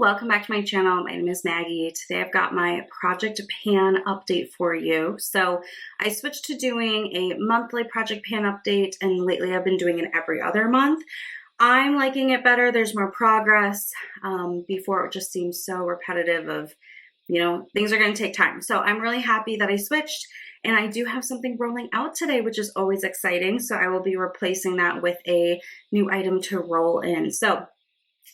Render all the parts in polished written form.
welcome back to my channel. My name is Maggie. Today I've got my Project Pan update for you. So I switched to doing a monthly Project Pan update, and lately I've been doing it every other month. I'm liking it better. There's more progress. Before it just seems so repetitive of, things are going to take time. So I'm really happy that I switched, and I do have something rolling out today, which is always exciting. So I will be replacing that with a new item to roll in. So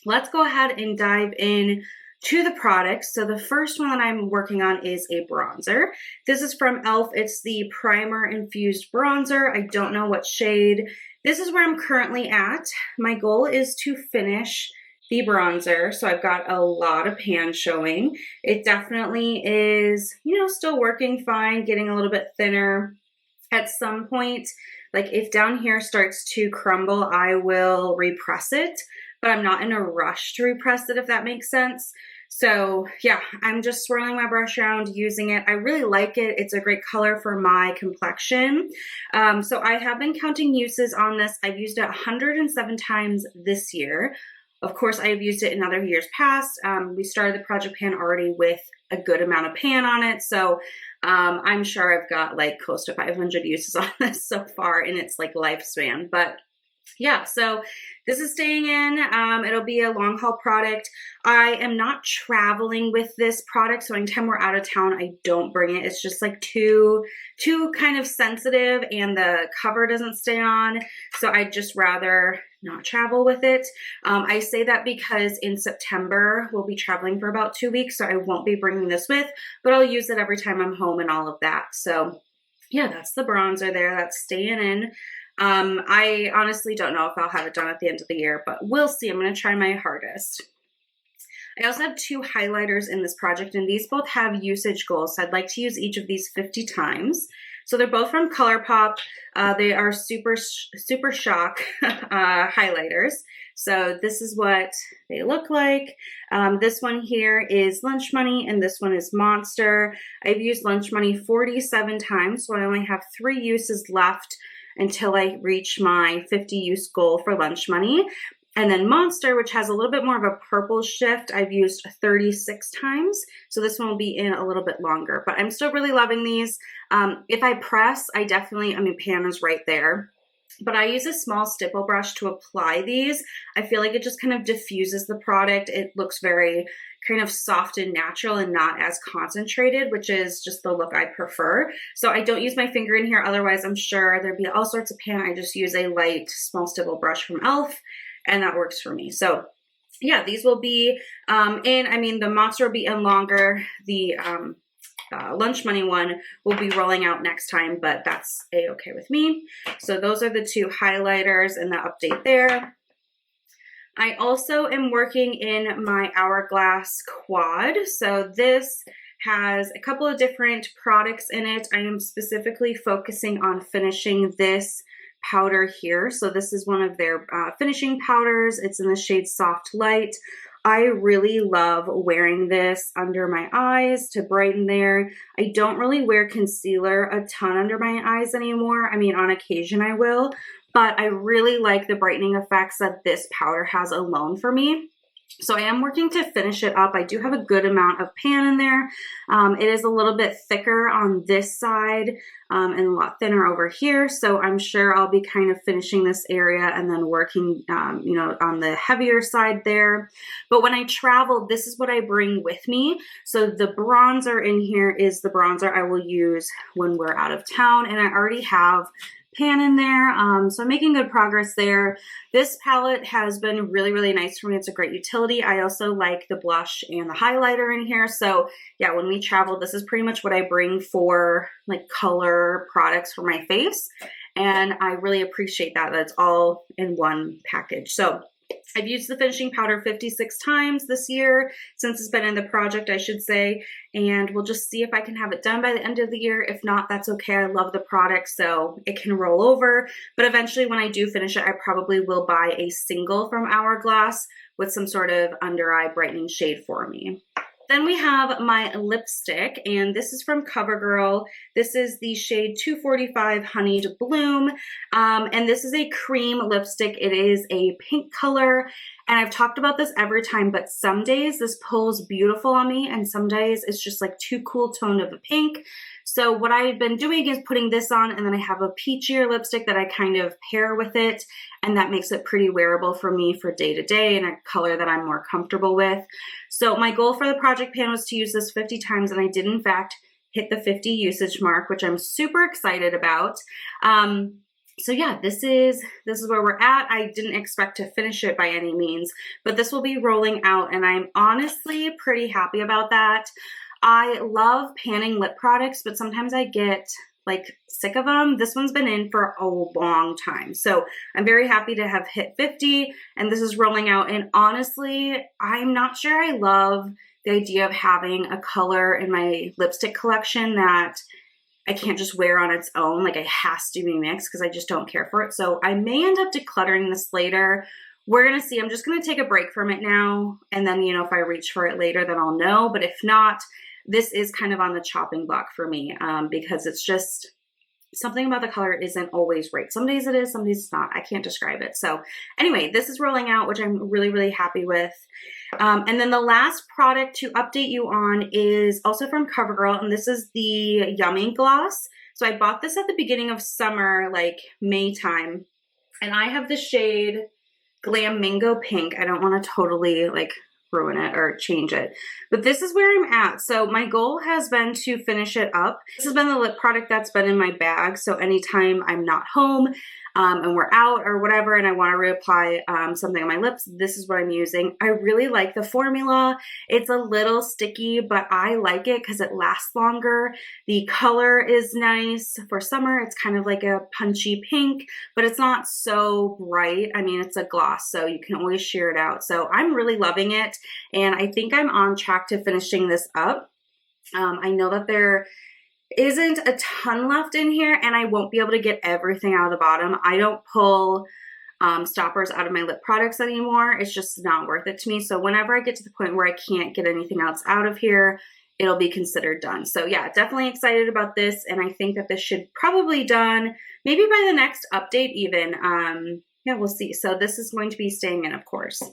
let's go ahead and dive in to the products. So the first one that I'm working on is a bronzer. This is from e.l.f. It's the primer infused bronzer. I don't know what shade. This is where I'm currently at. My goal is to finish the bronzer. So I've got a lot of pan showing. It definitely is, still working fine, getting a little bit thinner. At some point, like if down here starts to crumble, I will repress it, but I'm not in a rush to repress it, if that makes sense. So yeah, I'm just swirling my brush around, using it. I really like it. It's a great color for my complexion. So I have been counting uses on this. I've used it 107 times this year. Of course, I have used it in other years past. We started the Project Pan already with a good amount of pan on it. So I'm sure I've got like close to 500 uses on this so far in its like lifespan. But yeah, so this is staying in. It'll be a long haul product. I am not traveling with this product, so anytime we're out of town, I don't bring it. It's just like too kind of sensitive, and the cover doesn't stay on. So I'd just rather not travel with it. I say that because in September, we'll be traveling for about 2 weeks, so I won't be bringing this with, but I'll use it every time I'm home and all of that. So yeah, that's the bronzer there. That's staying in. I honestly don't know if I'll have it done at the end of the year, but we'll see. I'm going to try my hardest. I also have 2 highlighters in this project, and these both have usage goals. So I'd like to use each of these 50 times. So they're both from ColourPop. They are Super Shock highlighters. So this is what they look like. This one here is Lunch Money, and this one is Monster. I've used Lunch Money 47 times, so I only have 3 uses left until I reach my 50 use goal for Lunch Money. And then Monster, which has a little bit more of a purple shift, I've used 36 times. So this one will be in a little bit longer, but I'm still really loving these. If I press, pan is right there, but I use a small stipple brush to apply these. I feel like it just kind of diffuses the product. It looks very kind of soft and natural and not as concentrated, which is just the look I prefer. So I don't use my finger in here. Otherwise, I'm sure there'd be all sorts of pan. I just use a light small stipple brush from e.l.f. and that works for me. So yeah, these will be the Monster will be in longer. The Lunch Money one will be rolling out next time, but that's a-okay with me. So those are the 2 highlighters and the update there. I also am working in my Hourglass Quad. So this has a couple of different products in it. I am specifically focusing on finishing this powder here. So this is one of their finishing powders. It's in the shade Soft Light. I really love wearing this under my eyes to brighten there. I don't really wear concealer a ton under my eyes anymore. On occasion I will, but I really like the brightening effects that this powder has alone for me. So I am working to finish it up. I do have a good amount of pan in there. It is a little bit thicker on this side and a lot thinner over here. So I'm sure I'll be kind of finishing this area and then working, on the heavier side there. But when I travel, this is what I bring with me. So the bronzer in here is the bronzer I will use when we're out of town. And I already have pan in there. So I'm making good progress there. This palette has been really, really nice for me. It's a great utility. I also like the blush and the highlighter in here. So yeah, when we travel, this is pretty much what I bring for like color products for my face. And I really appreciate that. That's all in one package. So I've used the finishing powder 56 times this year, since it's been in the project, I should say, and we'll just see if I can have it done by the end of the year. If not, that's okay. I love the product, so it can roll over. But eventually, when I do finish it, I probably will buy a single from Hourglass with some sort of under eye brightening shade for me. Then we have my lipstick, and this is from CoverGirl. This is the shade 245 Honeyed Bloom, and this is a cream lipstick. It is a pink color, and I've talked about this every time, but some days this pulls beautiful on me, and some days it's just like too cool toned of a pink. So what I've been doing is putting this on, and then I have a peachier lipstick that I kind of pair with it, and that makes it pretty wearable for me for day to day and a color that I'm more comfortable with. So my goal for the project pan was to use this 50 times, and I did in fact hit the 50 usage mark, which I'm super excited about. So yeah, this is where we're at. I didn't expect to finish it by any means, but this will be rolling out, and I'm honestly pretty happy about that. I love panning lip products, but sometimes I get like sick of them. This one's been in for a long time. So I'm very happy to have hit 50, and this is rolling out. And honestly, I'm not sure I love the idea of having a color in my lipstick collection that I can't just wear on its own. Like, it has to be mixed because I just don't care for it. So I may end up decluttering this later. We're going to see. I'm just going to take a break from it now. And then, you know, if I reach for it later, then I'll know. But if not, this is kind of on the chopping block for me because it's just something about the color isn't always right. Some days it is, some days it's not. I can't describe it. So anyway, this is rolling out, which I'm really, really happy with. And then the last product to update you on is also from CoverGirl, and this is the Yummy Gloss. So I bought this at the beginning of summer, like May time, and I have the shade Glam Mango Pink. I don't want to totally like ruin it or change it, but this is where I'm at. So my goal has been to finish it up. This has been the lip product that's been in my bag, so anytime I'm not home and we're out or whatever and I want to reapply something on my lips, this is what I'm using. I really like the formula. It's a little sticky, but I like it because it lasts longer. The color is nice for summer. It's kind of like a punchy pink, but it's not so bright. I mean, it's a gloss, so you can always sheer it out. So I'm really loving it, and I think I'm on track to finishing this up. I know that there isn't a ton left in here, and I won't be able to get everything out of the bottom. I don't pull stoppers out of my lip products anymore. It's just not worth it to me. So whenever I get to the point where I can't get anything else out of here, it'll be considered done. So yeah, definitely excited about this, and I think that this should probably done maybe by the next update even. Yeah, we'll see. So this is going to be staying in, of course.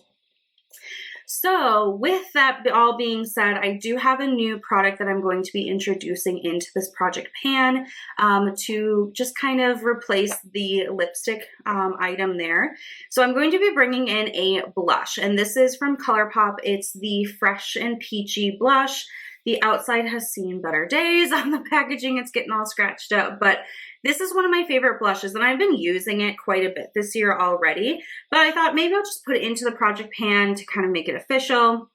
So with that all being said, I do have a new product that I'm going to be introducing into this project pan to just kind of replace the lipstick item there. So I'm going to be bringing in a blush, and this is from ColourPop. It's the Fresh and Peachy blush. The outside has seen better days. On the packaging, it's getting all scratched up, but this is one of my favorite blushes, and I've been using it quite a bit this year already, but I thought maybe I'll just put it into the project pan to kind of make it official.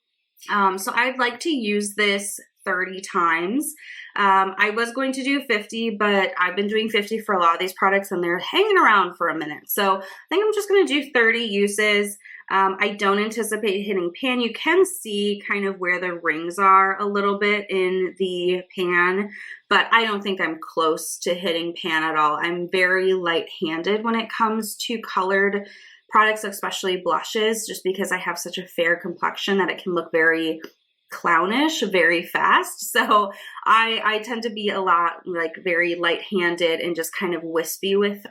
So I'd like to use this 30 times. I was going to do 50, but I've been doing 50 for a lot of these products, and they're hanging around for a minute. So I think I'm just going to do 30 uses. I don't anticipate hitting pan. You can see kind of where the rings are a little bit in the pan, but I don't think I'm close to hitting pan at all. I'm very light-handed when it comes to colored products, especially blushes, just because I have such a fair complexion that it can look very clownish very fast. So I tend to be a lot like very light-handed and just kind of wispy with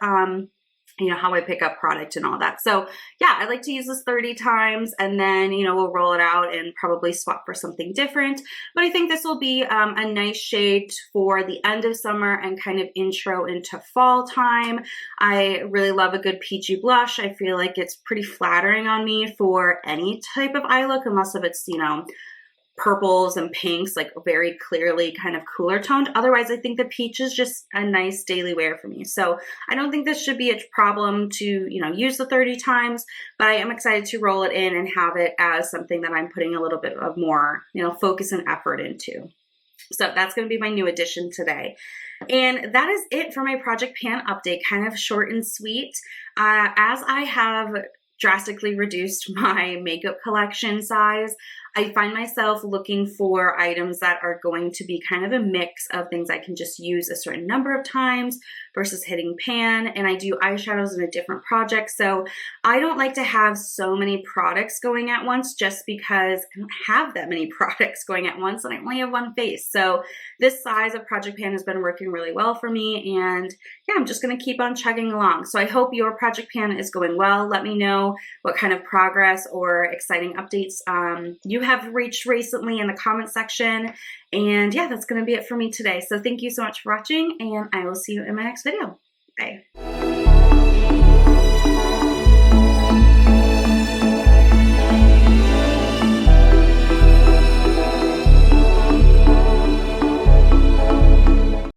you know, how I pick up product and all that. So yeah, I like to use this 30 times, and then, you know, we'll roll it out and probably swap for something different. But I think this will be a nice shade for the end of summer and kind of intro into fall time. I really love a good peachy blush. I feel like it's pretty flattering on me for any type of eye look, unless if it's, you know, purples and pinks, like very clearly kind of cooler toned. Otherwise, I think the peach is just a nice daily wear for me. So I don't think this should be a problem to, you know, use the 30 times, but I am excited to roll it in and have it as something that I'm putting a little bit of more, you know, focus and effort into. So that's going to be my new addition today. And that is it for my Project Pan update, kind of short and sweet. As I have drastically reduced my makeup collection size, I find myself looking for items that are going to be kind of a mix of things I can just use a certain number of times versus hitting pan. And I do eyeshadows in a different project. So I don't like to have so many products going at once just because I don't have that many products going at once and I only have one face. So this size of project pan has been working really well for me. And yeah, I'm just going to keep on chugging along. So I hope your project pan is going well. Let me know what kind of progress or exciting updates you have reached recently in the comment section. And yeah, that's going to be it for me today. So thank you so much for watching, and I will see you in my next video. Bye.